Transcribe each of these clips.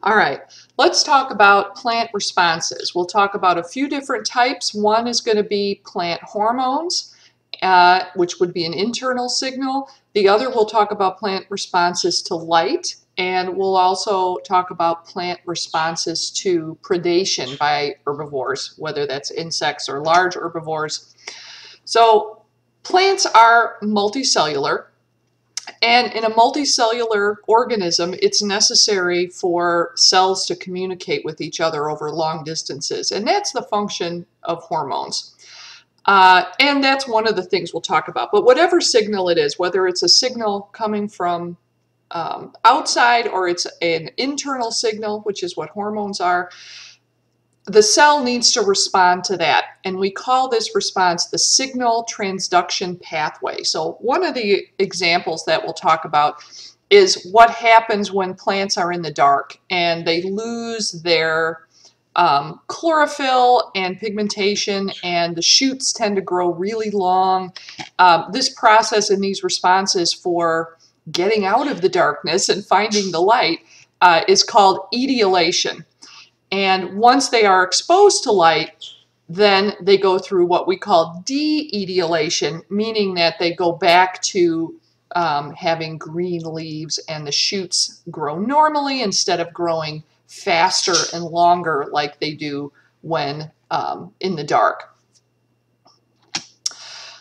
All right, let's talk about plant responses. We'll talk about a few different types. One is going to be plant hormones, which would be an internal signal. The other, we'll talk about plant responses to light, and we'll also talk about plant responses to predation by herbivores, whether that's insects or large herbivores. So plants are multicellular. And in a multicellular organism, it's necessary for cells to communicate with each other over long distances. And that's the function of hormones. And that's one of the things we'll talk about. But whatever signal it is, whether it's a signal coming from outside or it's an internal signal, which is what hormones are, the cell needs to respond to that, and we call this response the signal transduction pathway. So one of the examples that we'll talk about is what happens when plants are in the dark and they lose their chlorophyll and pigmentation, and the shoots tend to grow really long. This process and these responses for getting out of the darkness and finding the light is called etiolation. And once they are exposed to light, then they go through what we call de-etiolation, meaning that they go back to having green leaves and the shoots grow normally instead of growing faster and longer like they do when in the dark.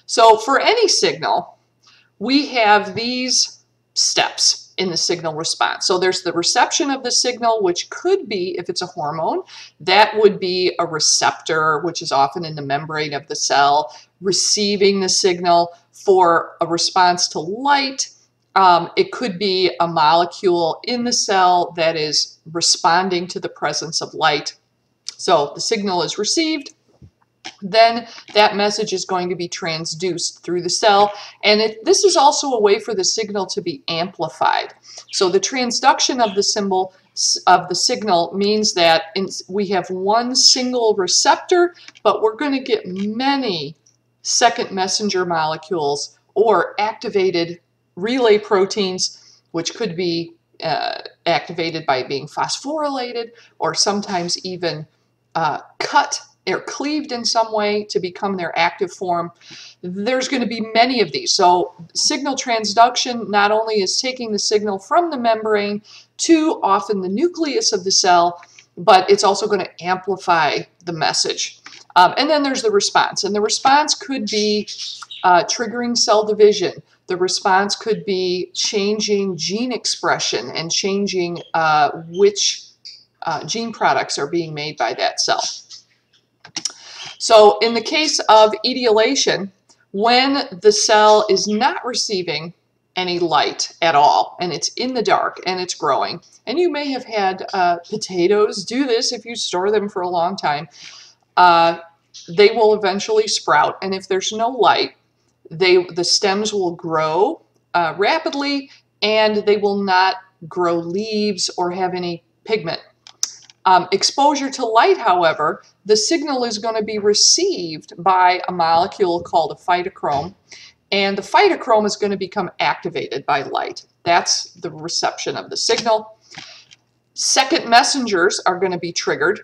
So for any signal, we have these steps in the signal response. So there's the reception of the signal, which could be, if it's a hormone, that would be a receptor, which is often in the membrane of the cell, receiving the signal. For a response to light, it could be a molecule in the cell that is responding to the presence of light. So the signal is received, then that message is going to be transduced through the cell, and this is also a way for the signal to be amplified. So the transduction of the signal means that we have one single receptor, but we're going to get many second messenger molecules or activated relay proteins, which could be activated by being phosphorylated or sometimes even cut or cleaved in some way to become their active form. There's going to be many of these. So signal transduction not only is taking the signal from the membrane to often the nucleus of the cell, but it's also going to amplify the message. And then there's the response. And the response could be triggering cell division. The response could be changing gene expression and changing which gene products are being made by that cell. So in the case of etiolation, when the cell is not receiving any light at all, and it's in the dark and it's growing, and you may have had potatoes do this if you store them for a long time, they will eventually sprout, and if there's no light, the stems will grow rapidly, and they will not grow leaves or have any pigment. Exposure to light, however, the signal is going to be received by a molecule called a phytochrome, and the phytochrome is going to become activated by light. That's the reception of the signal. Second messengers are going to be triggered.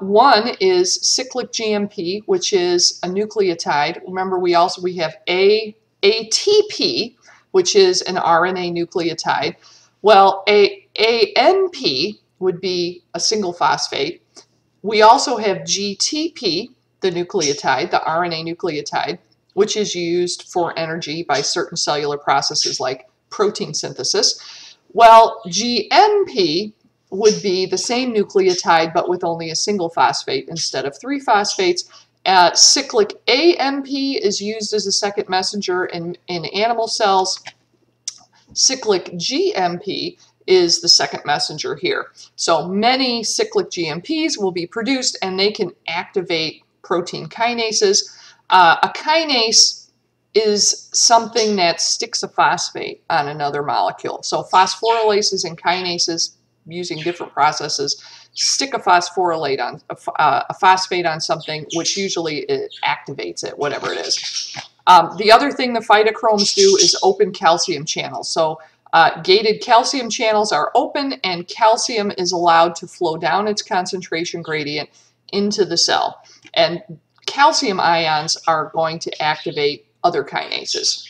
One is cyclic GMP, which is a nucleotide. Remember, we have ATP, which is an RNA nucleotide. Well, ANP would be a single phosphate. We also have GTP, the nucleotide, the RNA nucleotide, which is used for energy by certain cellular processes like protein synthesis. Well, GNP would be the same nucleotide but with only a single phosphate instead of 3 phosphates. Cyclic AMP is used as a second messenger in animal cells. Cyclic GMP is the second messenger here. So many cyclic GMPs will be produced, and they can activate protein kinases. A kinase is something that sticks a phosphate on another molecule. So phosphorylases and kinases, using different processes, stick a phosphorylate on a phosphate on something, which usually it activates it, whatever it is. The other thing the phytochromes do is open calcium channels. So Gated calcium channels are open, and calcium is allowed to flow down its concentration gradient into the cell. And calcium ions are going to activate other kinases.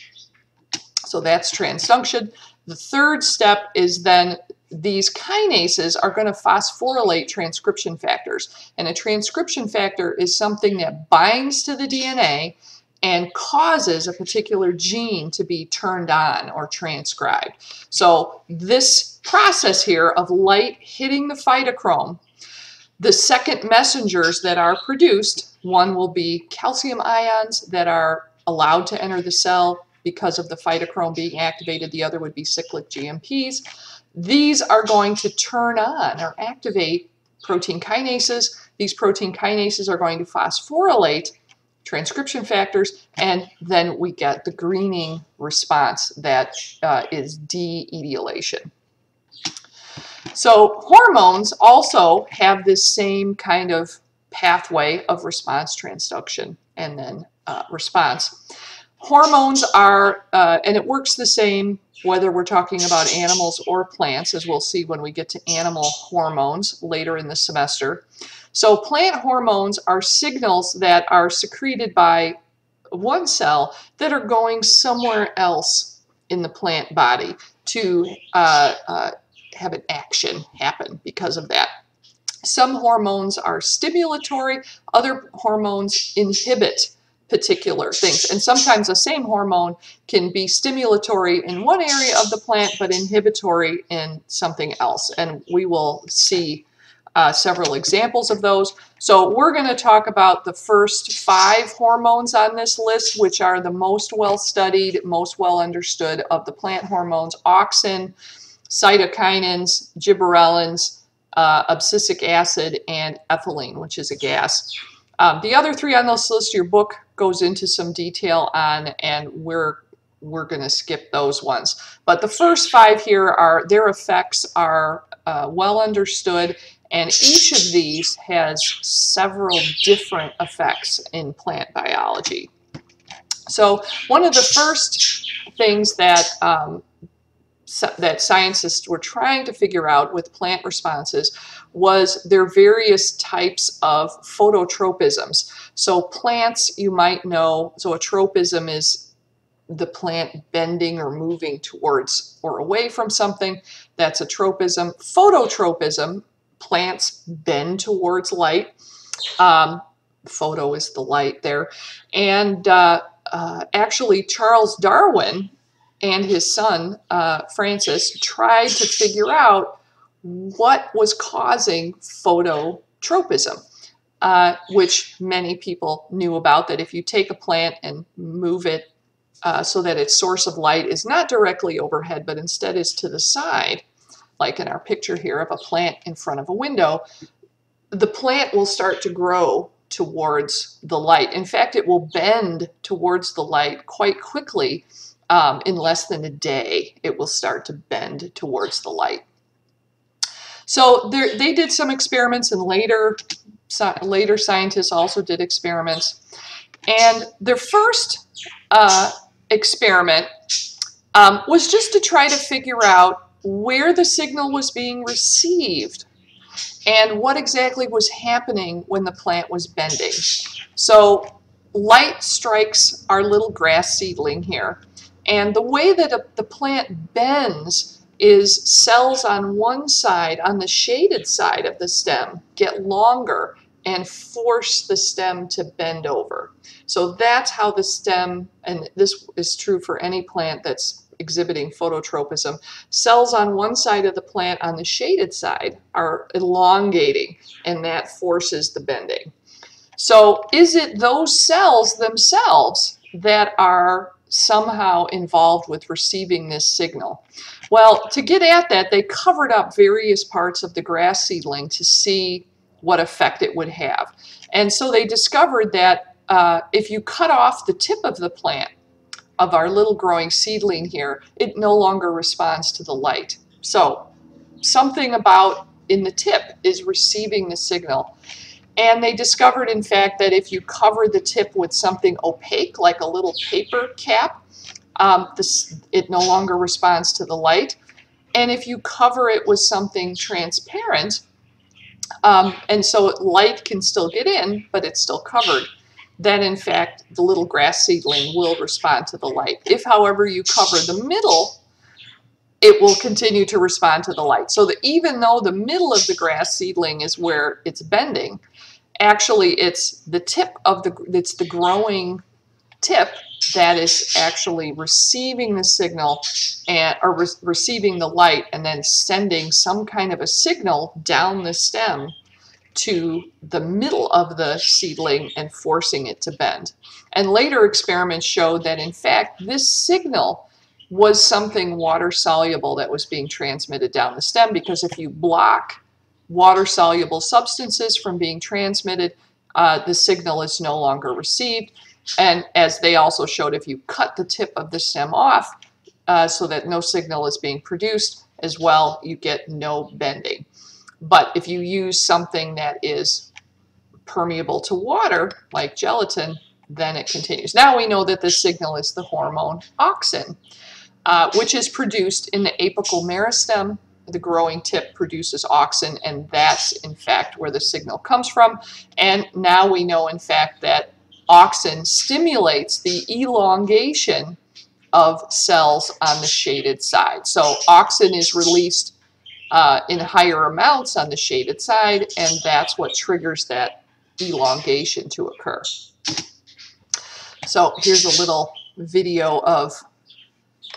So that's transduction. The third step is then these kinases are going to phosphorylate transcription factors. And a transcription factor is something that binds to the DNA and causes a particular gene to be turned on or transcribed. So this process here of light hitting the phytochrome, the second messengers that are produced, one will be calcium ions that are allowed to enter the cell because of the phytochrome being activated. The other would be cyclic GMPs. These are going to turn on or activate protein kinases. These protein kinases are going to phosphorylate transcription factors, and then we get the greening response that is de-etiolation. So hormones also have this same kind of pathway of response, transduction, and then response. Hormones are, and it works the same whether we're talking about animals or plants, as we'll see when we get to animal hormones later in the semester. So plant hormones are signals that are secreted by one cell that are going somewhere else in the plant body to have an action happen because of that. Some hormones are stimulatory, other hormones inhibit particular things. And sometimes the same hormone can be stimulatory in one area of the plant but inhibitory in something else. And we will see several examples of those. So we're going to talk about the first 5 hormones on this list, which are the most well studied, most well understood of the plant hormones: auxin, cytokinins, gibberellins, abscisic acid, and ethylene, which is a gas. The other 3 on this list, your book goes into some detail on, and we're going to skip those ones. But the first 5 here are, their effects are well understood, and each of these has several different effects in plant biology. So one of the first things that that scientists were trying to figure out with plant responses was their various types of phototropisms. So plants, you might know, so a tropism is the plant bending or moving towards or away from something. That's a tropism. Phototropism, plants bend towards light. Photo is the light there. And actually Charles Darwin and his son, Francis, tried to figure out what was causing phototropism, which many people knew about, that if you take a plant and move it so that its source of light is not directly overhead, but instead is to the side, like in our picture here of a plant in front of a window, the plant will start to grow towards the light. In fact, it will bend towards the light quite quickly. In less than a day, it will start to bend towards the light. So they did some experiments, and later scientists also did experiments. And their first experiment was just to try to figure out where the signal was being received and what exactly was happening when the plant was bending. So light strikes our little grass seedling here. And the way that the plant bends is cells on one side, on the shaded side of the stem, get longer and force the stem to bend over. So that's how the stem, and this is true for any plant that's exhibiting phototropism, cells on one side of the plant on the shaded side are elongating, and that forces the bending. So is it those cells themselves that are somehow involved with receiving this signal? Well, to get at that, they covered up various parts of the grass seedling to see what effect it would have. And so they discovered that if you cut off the tip of the plant, of our little growing seedling here, it no longer responds to the light. So something about in the tip is receiving the signal. And they discovered, in fact, that if you cover the tip with something opaque, like a little paper cap, it no longer responds to the light. And if you cover it with something transparent, and so light can still get in, but it's still covered, then in fact the little grass seedling will respond to the light. If, however, you cover the middle, it will continue to respond to the light. So that even though the middle of the grass seedling is where it's bending, actually it's the tip of it's the growing tip that is actually receiving the signal or receiving the light and then sending some kind of a signal down the stem to the middle of the seedling and forcing it to bend. And later experiments showed that in fact this signal was something water soluble that was being transmitted down the stem, because if you block water soluble substances from being transmitted, the signal is no longer received. And as they also showed, if you cut the tip of the stem off so that no signal is being produced as well, you get no bending. But if you use something that is permeable to water, like gelatin, then it continues. Now we know that the signal is the hormone auxin, which is produced in the apical meristem. The growing tip produces auxin, and that's in fact where the signal comes from. And now we know in fact that auxin stimulates the elongation of cells on the shaded side. So auxin is released in higher amounts on the shaded side, and that's what triggers that elongation to occur. So here's a little video of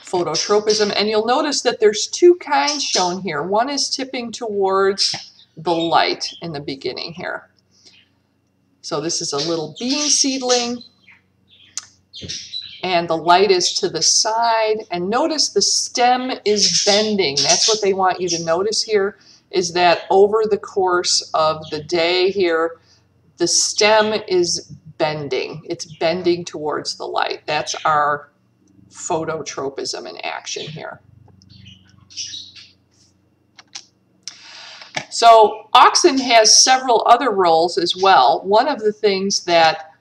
phototropism, and you'll notice that there's two kinds shown here. One is tipping towards the light in the beginning here. So this is a little bean seedling, and the light is to the side, and notice the stem is bending. That's what they want you to notice here, is that over the course of the day here, the stem is bending. It's bending towards the light. That's our phototropism in action here. So auxin has several other roles as well. One of the things that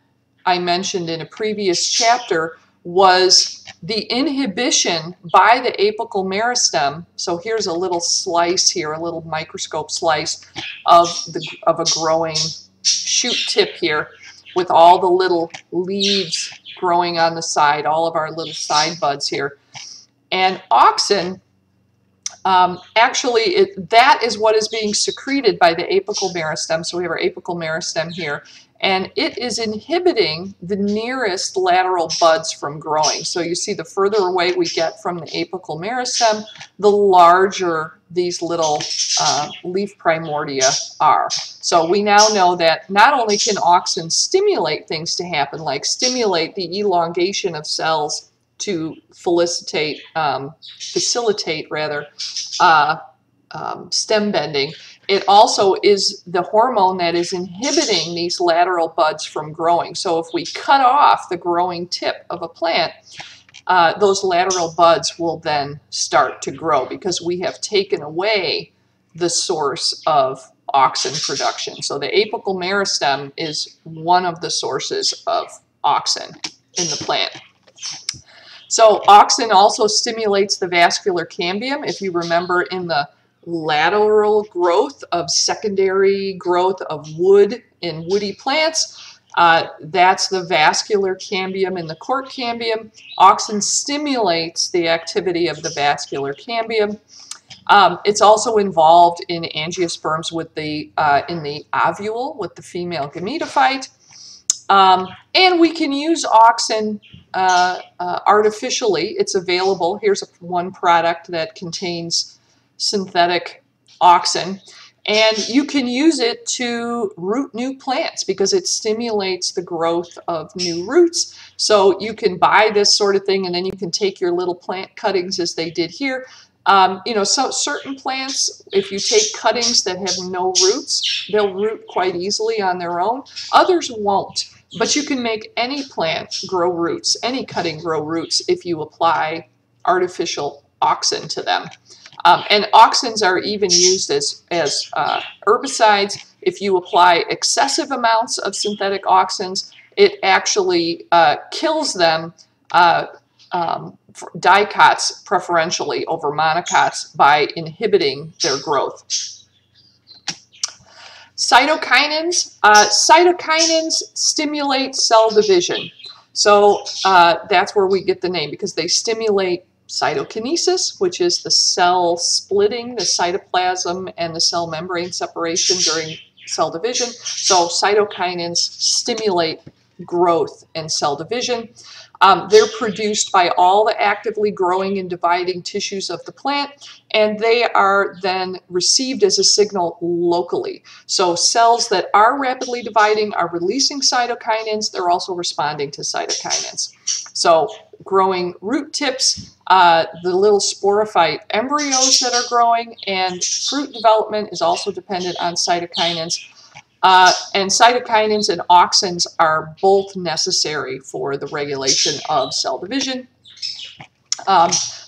I mentioned in a previous chapter was the inhibition by the apical meristem. So here's a little slice here, a little microscope slice of a growing shoot tip here with all the little leaves growing on the side, all of our little side buds here. And auxin, actually, that is what is being secreted by the apical meristem. So we have our apical meristem here, and it is inhibiting the nearest lateral buds from growing. So you see, the further away we get from the apical meristem, the larger these little leaf primordia are. So we now know that not only can auxin stimulate things to happen, like stimulate the elongation of cells to facilitate stem bending, it also is the hormone that is inhibiting these lateral buds from growing. So if we cut off the growing tip of a plant, those lateral buds will then start to grow because we have taken away the source of auxin production. So the apical meristem is one of the sources of auxin in the plant. So auxin also stimulates the vascular cambium. If you remember, in the lateral growth of secondary growth of wood in woody plants, that's the vascular cambium in the cork cambium. Auxin stimulates the activity of the vascular cambium. It's also involved in angiosperms with in the ovule with the female gametophyte. And we can use auxin artificially. It's available. Here's one product that contains synthetic auxin. And you can use it to root new plants because it stimulates the growth of new roots. So you can buy this sort of thing, and then you can take your little plant cuttings as they did here. You know, so certain plants, if you take cuttings that have no roots, they'll root quite easily on their own. Others won't. But you can make any plant grow roots, any cutting grow roots, if you apply artificial auxin to them. And auxins are even used as herbicides. If you apply excessive amounts of synthetic auxins, it actually kills them dicots preferentially over monocots by inhibiting their growth. Cytokinins. Cytokinins stimulate cell division. So that's where we get the name, because they stimulate cytokinesis, which is the cell splitting, the cytoplasm and the cell membrane separation during cell division. So cytokinins stimulate growth and cell division. They're produced by all the actively growing and dividing tissues of the plant, and they are then received as a signal locally. So cells that are rapidly dividing are releasing cytokinins. They're also responding to cytokinins. So growing root tips, the little sporophyte embryos that are growing, and fruit development is also dependent on cytokinins. And cytokinins and auxins are both necessary for the regulation of cell division.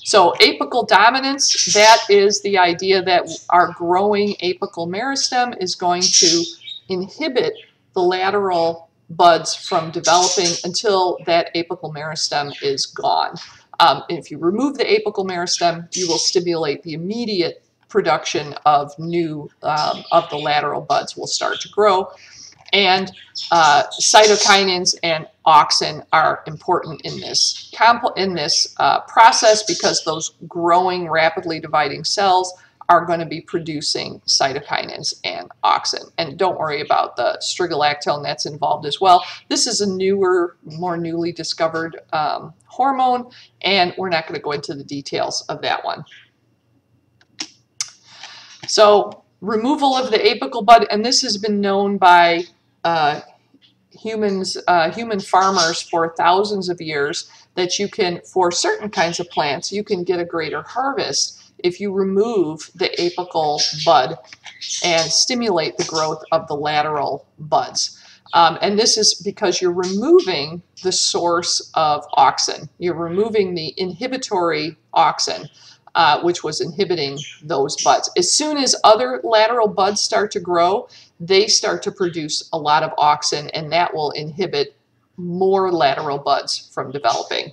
So apical dominance, that is the idea that our growing apical meristem is going to inhibit the lateral buds from developing until that apical meristem is gone. If you remove the apical meristem, you will stimulate the immediate production of new, of the lateral buds will start to grow. And cytokinins and auxin are important in this process, because those growing, rapidly dividing cells are going to be producing cytokinins and auxin. And don't worry about the strigolactone, that's involved as well. This is a newer, more newly discovered hormone, and we're not going to go into the details of that one. So removal of the apical bud, and this has been known by human farmers for thousands of years, that you can, for certain kinds of plants, you can get a greater harvest if you remove the apical bud and stimulate the growth of the lateral buds. And this is because you're removing the source of auxin. You're removing the inhibitory auxin, which was inhibiting those buds. As soon as other lateral buds start to grow, they start to produce a lot of auxin, and that will inhibit more lateral buds from developing.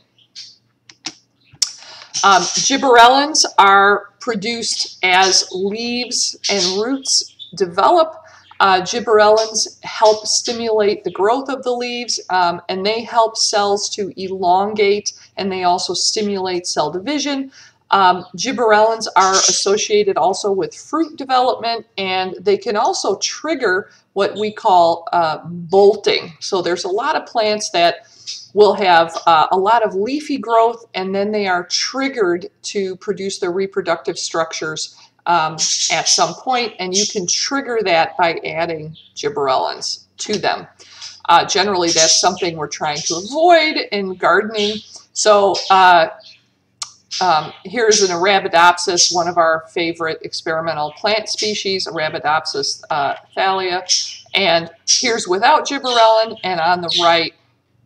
Gibberellins are produced as leaves and roots develop. Gibberellins help stimulate the growth of the leaves, and they help cells to elongate, and they also stimulate cell division. Gibberellins are associated also with fruit development, and they can also trigger what we call bolting. So there's a lot of plants that will have a lot of leafy growth, and then they are triggered to produce their reproductive structures at some point, and you can trigger that by adding gibberellins to them. Generally, that's something we're trying to avoid in gardening. So here's an Arabidopsis, one of our favorite experimental plant species, Arabidopsis thalia. And here's without gibberellin, and on the right,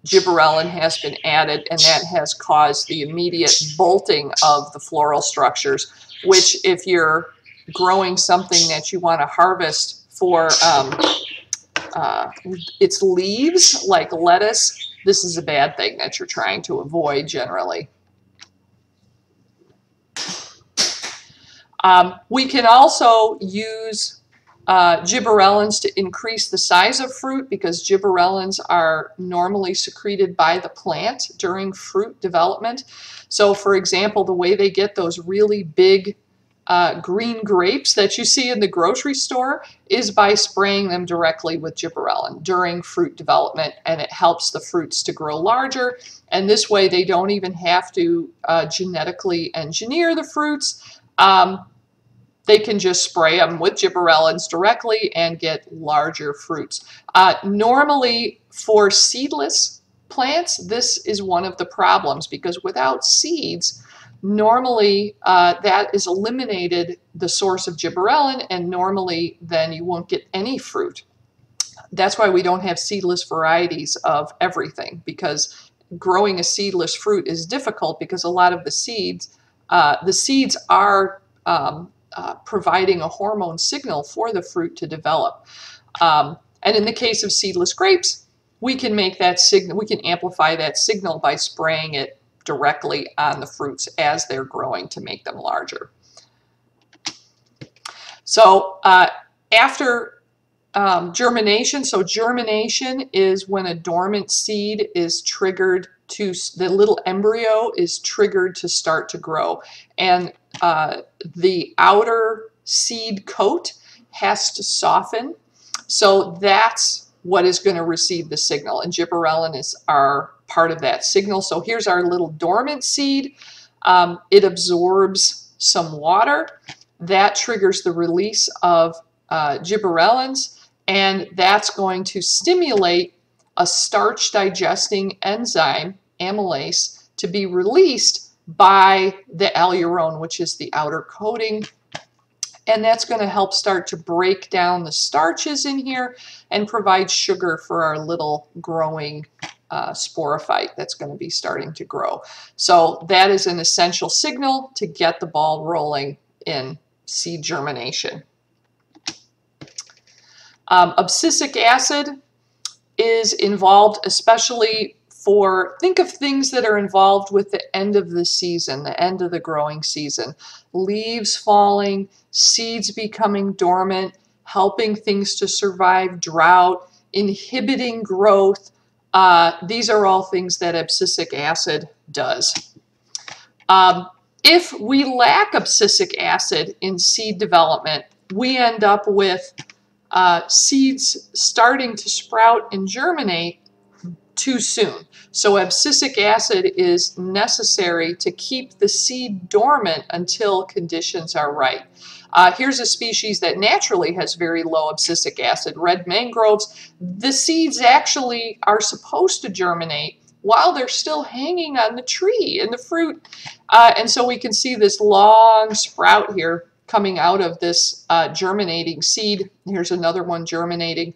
gibberellin has been added, and that has caused the immediate bolting of the floral structures, which, if you're growing something that you want to harvest for its leaves, like lettuce, this is a bad thing that you're trying to avoid generally. We can also use gibberellins to increase the size of fruit, because gibberellins are normally secreted by the plant during fruit development. So, for example, the way they get those really big green grapes that you see in the grocery store is by spraying them directly with gibberellin during fruit development, and it helps the fruits to grow larger. And this way they don't even have to genetically engineer the fruits. They can just spray them with gibberellins directly and get larger fruits. Normally, for seedless plants, this is one of the problems, because without seeds, normally that is eliminated, the source of gibberellin, and normally then you won't get any fruit. That's why we don't have seedless varieties of everything, because growing a seedless fruit is difficult, because a lot of the seeds are providing a hormone signal for the fruit to develop. And in the case of seedless grapes, we can make that signal, we can amplify that signal by spraying it directly on the fruits as they're growing to make them larger. So after germination, so germination is when a dormant seed is triggered to, the little embryo is triggered to start to grow. And the outer seed coat has to soften. So that's what is going to receive the signal. And gibberellins are part of that signal. So here's our little dormant seed. It absorbs some water. That triggers the release of gibberellins, and that's going to stimulate a starch digesting enzyme, amylase, to be released by the alurone, which is the outer coating. And that's going to help start to break down the starches in here and provide sugar for our little growing sporophyte that's going to be starting to grow. So that is an essential signal to get the ball rolling in seed germination. Abscisic acid is involved especially for, think of things that are involved with the end of the season, the end of the growing season. Leaves falling, seeds becoming dormant, helping things to survive drought, inhibiting growth. These are all things that abscisic acid does. If we lack abscisic acid in seed development, we end up with seeds starting to sprout and germinate too soon. So abscisic acid is necessary to keep the seed dormant until conditions are right. Here's a species that naturally has very low abscisic acid, red mangroves. The seeds actually are supposed to germinate while they're still hanging on the tree in the fruit. And so we can see this long sprout here coming out of this germinating seed. Here's another one germinating.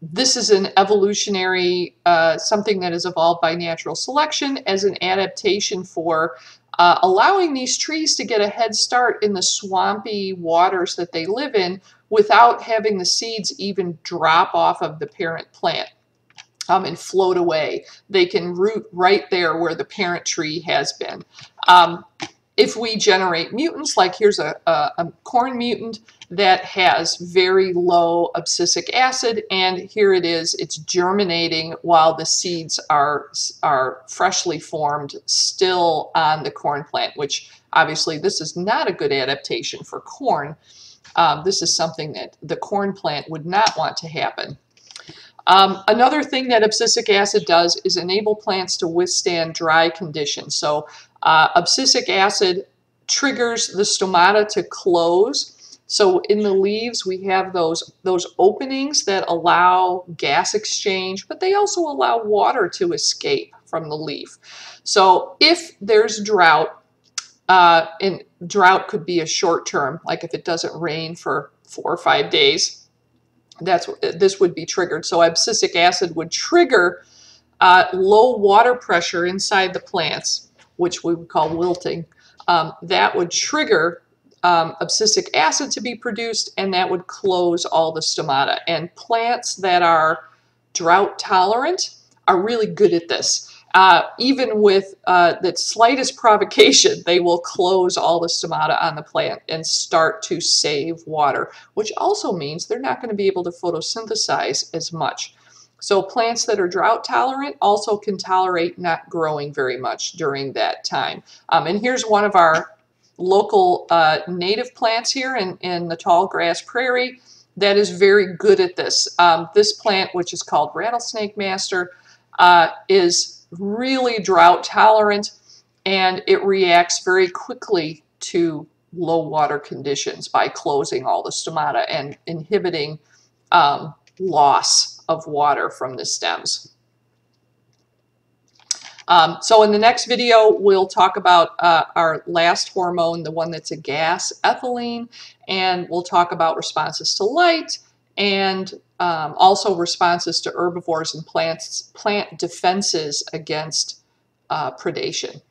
This is an evolutionary, something that is evolved by natural selection as an adaptation for allowing these trees to get a head start in the swampy waters that they live in without having the seeds even drop off of the parent plant and float away. They can root right there where the parent tree has been. If we generate mutants, like here's a corn mutant that has very low abscisic acid, and here it is, it's germinating while the seeds are freshly formed, still on the corn plant, which obviously this is not a good adaptation for corn. This is something that the corn plant would not want to happen. Another thing that abscisic acid does is enable plants to withstand dry conditions. So abscisic acid triggers the stomata to close. So in the leaves, we have those openings that allow gas exchange, but they also allow water to escape from the leaf. So if there's drought, and drought could be a short term, like if it doesn't rain for 4 or 5 days, this would be triggered. So abscisic acid would trigger low water pressure inside the plants, which we would call wilting. That would trigger abscisic acid to be produced, and that would close all the stomata. And plants that are drought tolerant are really good at this. Even with the slightest provocation, they will close all the stomata on the plant and start to save water, which also means they're not going to be able to photosynthesize as much. So plants that are drought tolerant also can tolerate not growing very much during that time. And here's one of our local native plants here in the tall grass prairie that is very good at this. This plant, which is called rattlesnake master, is really drought tolerant, and it reacts very quickly to low water conditions by closing all the stomata and inhibiting loss of water from the stems. So in the next video, we'll talk about our last hormone, the one that's a gas, ethylene, and we'll talk about responses to light and also responses to herbivores and plant defenses against predation.